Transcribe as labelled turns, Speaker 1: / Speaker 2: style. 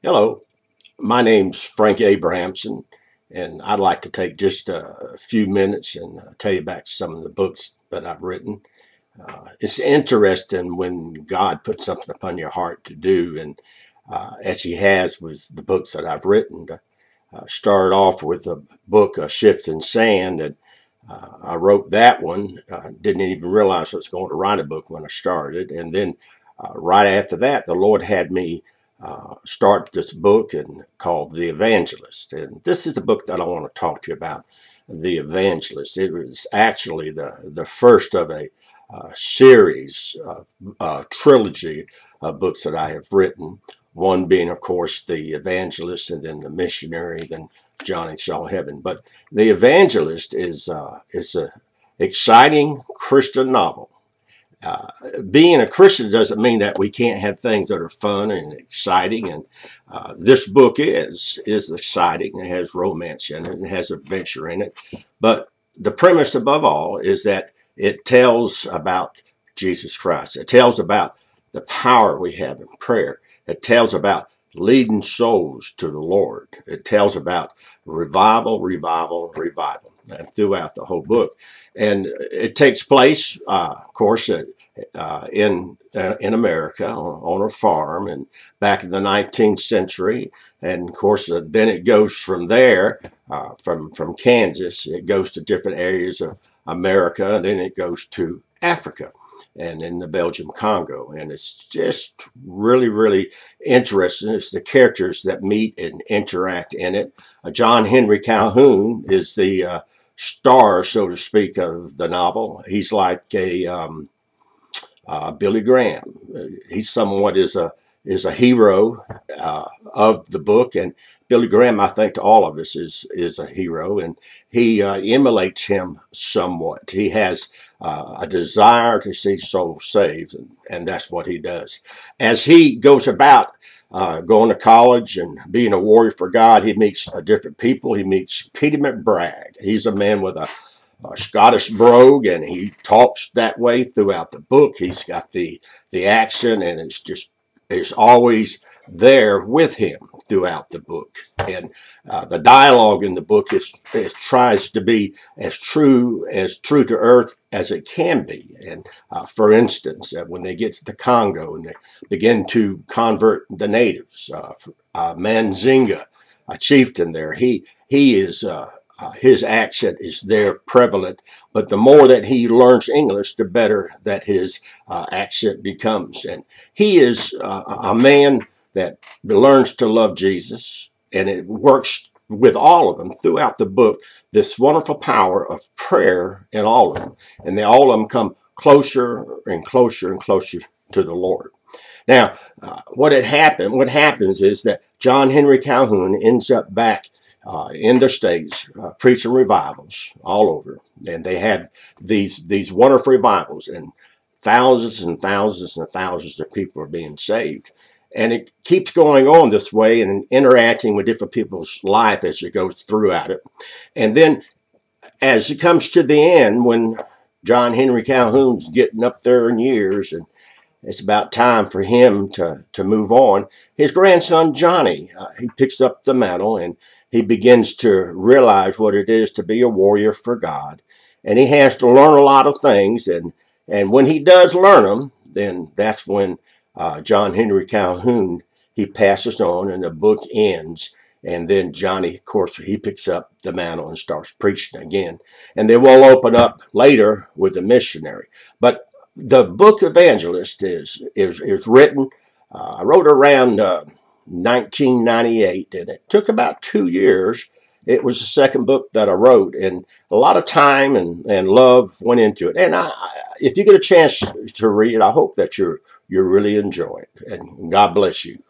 Speaker 1: Hello, my name's Frank Abrahamson, and I'd like to take just a few minutes and tell you about some of the books that I've written. It's interesting when God puts something upon your heart to do, and as He has with the books that I've written. Started off with a book, Shift in Sand, and I wrote that one. Didn't even realize I was going to write a book when I started, and then right after that, the Lord had me start this book and called The Evangelist. And this is the book that I want to talk to you about, The Evangelist. It was actually the first of a series, trilogy of books that I have written. One being, of course, The Evangelist, and then The Missionary, then Johnny Saw Heaven. But The Evangelist is a exciting Christian novel. uh, Being a Christian doesn't mean that we can't have things that are fun and exciting. And this book is exciting. It has romance in it. It has adventure in it. But the premise, above all, is that it tells about Jesus Christ. It tells about the power we have in prayer. It tells about leading souls to the Lord. It tells about revival, revival, revival, and throughout the whole book. And it takes place, of course, in America on a farm, and back in the 19th century. And of course, then it goes from there, from Kansas. It goes to different areas of America, and then it goes to Africa and in the Belgium Congo. And it's just really, really interesting. It's the characters that meet and interact in it. John Henry Calhoun is the star, so to speak, of the novel. He's like a Billy Graham. He's somewhat is a hero of the book, and Billy Graham, I think, to all of us is a hero, and he emulates him somewhat. He has a desire to see souls saved, and that's what he does. As he goes about going to college and being a warrior for God, he meets different people. He meets Peter McBragg. He's a man with a Scottish brogue, and he talks that way throughout the book. He's got the accent, and it's always there with him throughout the book. And the dialogue in the book is tries to be as true to earth as it can be. And for instance, when they get to the Congo and they begin to convert the natives, Manzinga, a chieftain there, he is. His accent is there prevalent, but the more that he learns English, the better that his accent becomes. And he is a man that learns to love Jesus, and it works with all of them throughout the book. This wonderful power of prayer in all of them, and they all of them come closer and closer and closer to the Lord. Now, what happens is that John Henry Calhoun ends up back in their states, preaching revivals all over, and they have these wonderful revivals, and thousands and thousands and thousands of people are being saved, and it keeps going on this way, and interacting with different people's life as it goes throughout it, and then as it comes to the end, when John Henry Calhoun's getting up there in years, and it's about time for him to move on. His grandson, Johnny, he picks up the mantle, and he begins to realize what it is to be a warrior for God. And he has to learn a lot of things. And when he does learn them, then that's when John Henry Calhoun, he passes on, and the book ends. And then Johnny, of course, he picks up the mantle and starts preaching again. And they will open up later with the missionary. But the book Evangelist is written. I wrote around 1998, and it took about 2 years. It was the second book that I wrote, and a lot of time and love went into it. And if you get a chance to read it, I hope that you really enjoy it. And God bless you.